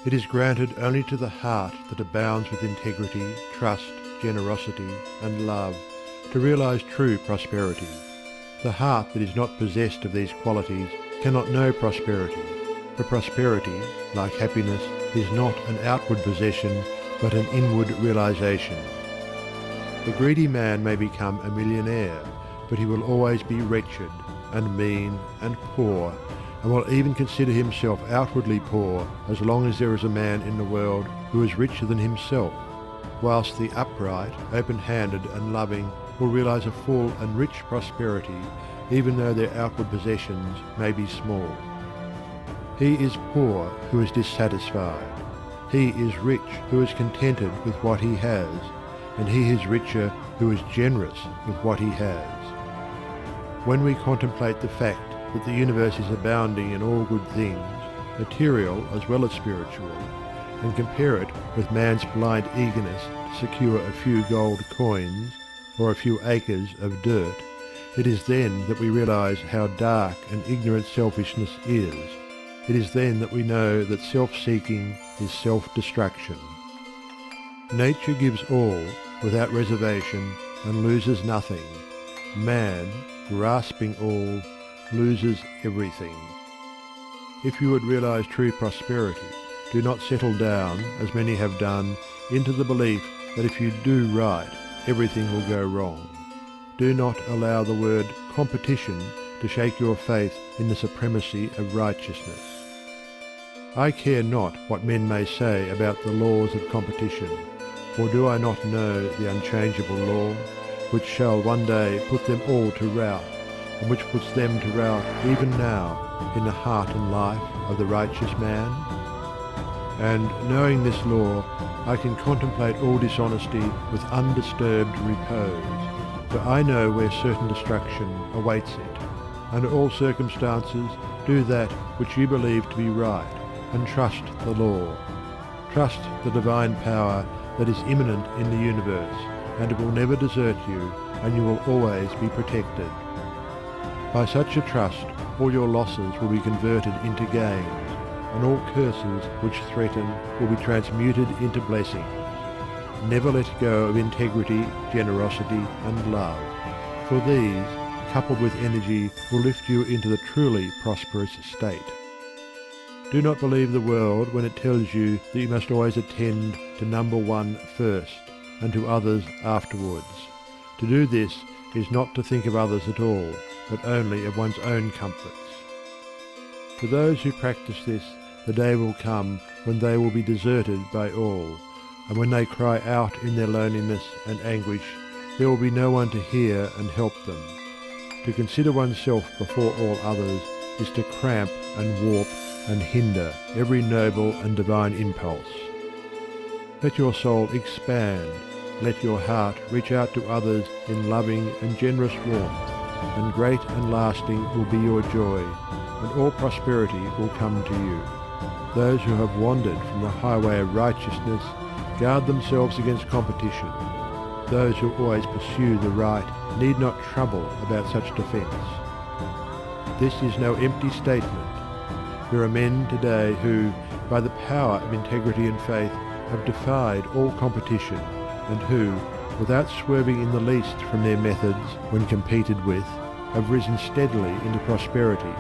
It is granted only to the heart that abounds with integrity, trust, generosity, and love to realize true prosperity. The heart that is not possessed of these qualities cannot know prosperity, for prosperity, like happiness, is not an outward possession but an inward realization. The greedy man may become a millionaire, but he will always be wretched, and mean, and poor, and will even consider himself outwardly poor as long as there is a man in the world who is richer than himself, whilst the upright, open-handed and loving will realize a full and rich prosperity even though their outward possessions may be small. He is poor who is dissatisfied. He is rich who is contented with what he has, and he is richer who is generous with what he has. When we contemplate the fact that the universe is abounding in all good things, material as well as spiritual, and compare it with man's blind eagerness to secure a few gold coins or a few acres of dirt, it is then that we realize how dark and ignorant selfishness is. It is then that we know that self-seeking is self-destruction. Nature gives all without reservation and loses nothing. Man, grasping all, loses everything. If you would realize true prosperity, do not settle down, as many have done, into the belief that if you do right, everything will go wrong. Do not allow the word competition to shake your faith in the supremacy of righteousness. I care not what men may say about the laws of competition, for do I not know the unchangeable law, which shall one day put them all to rout, and which puts them to rout even now in the heart and life of the righteous man? And knowing this law, I can contemplate all dishonesty with undisturbed repose, for I know where certain destruction awaits it. Under all circumstances do that which you believe to be right, and trust the law. Trust the divine power that is immanent in the universe, and it will never desert you, and you will always be protected. By such a trust, all your losses will be converted into gains, and all curses which threaten will be transmuted into blessings. Never let go of integrity, generosity, and love, for these, coupled with energy, will lift you into the truly prosperous state. Do not believe the world when it tells you that you must always attend to number one first, and to others afterwards. To do this is not to think of others at all, but only of one's own comforts. To those who practice this, the day will come when they will be deserted by all, and when they cry out in their loneliness and anguish, there will be no one to hear and help them. To consider oneself before all others is to cramp and warp and hinder every noble and divine impulse. Let your soul expand, let your heart reach out to others in loving and generous warmth, and great and lasting will be your joy, and all prosperity will come to you. Those who have wandered from the highway of righteousness guard themselves against competition. Those who always pursue the right need not trouble about such defence. This is no empty statement. There are men today who, by the power of integrity and faith, have defied all competition, and who, without swerving in the least from their methods when competed with, have risen steadily into prosperity,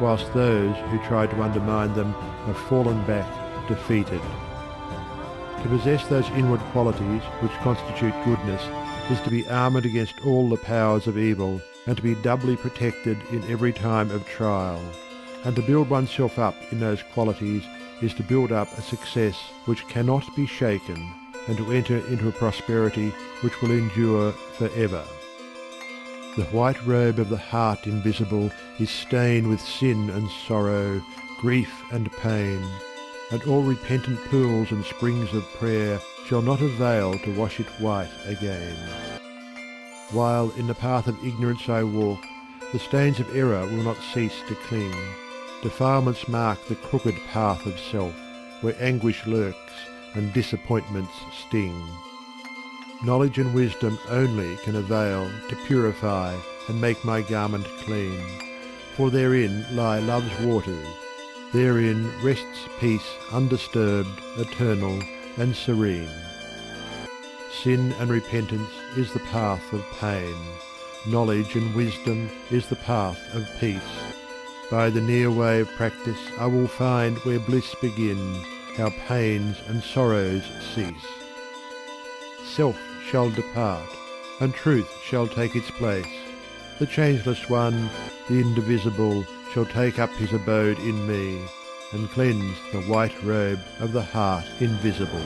whilst those who tried to undermine them have fallen back defeated. To possess those inward qualities which constitute goodness is to be armoured against all the powers of evil, and to be doubly protected in every time of trial. And to build oneself up in those qualities is to build up a success which cannot be shaken, and to enter into a prosperity which will endure forever. The white robe of the heart invisible is stained with sin and sorrow, grief and pain, and all repentant pools and springs of prayer shall not avail to wash it white again. While in the path of ignorance I walk, the stains of error will not cease to cling. Defilements mark the crooked path of self, where anguish lurks and disappointments sting. Knowledge and wisdom only can avail to purify and make my garment clean, for therein lie love's waters. Therein rests peace undisturbed, eternal, and serene. Sin and repentance is the path of pain. Knowledge and wisdom is the path of peace. By the near way of practice I will find where bliss begins, how pains and sorrows cease. Self shall depart, and truth shall take its place. The changeless one, the indivisible, shall take up his abode in me, and cleanse the white robe of the heart invisible.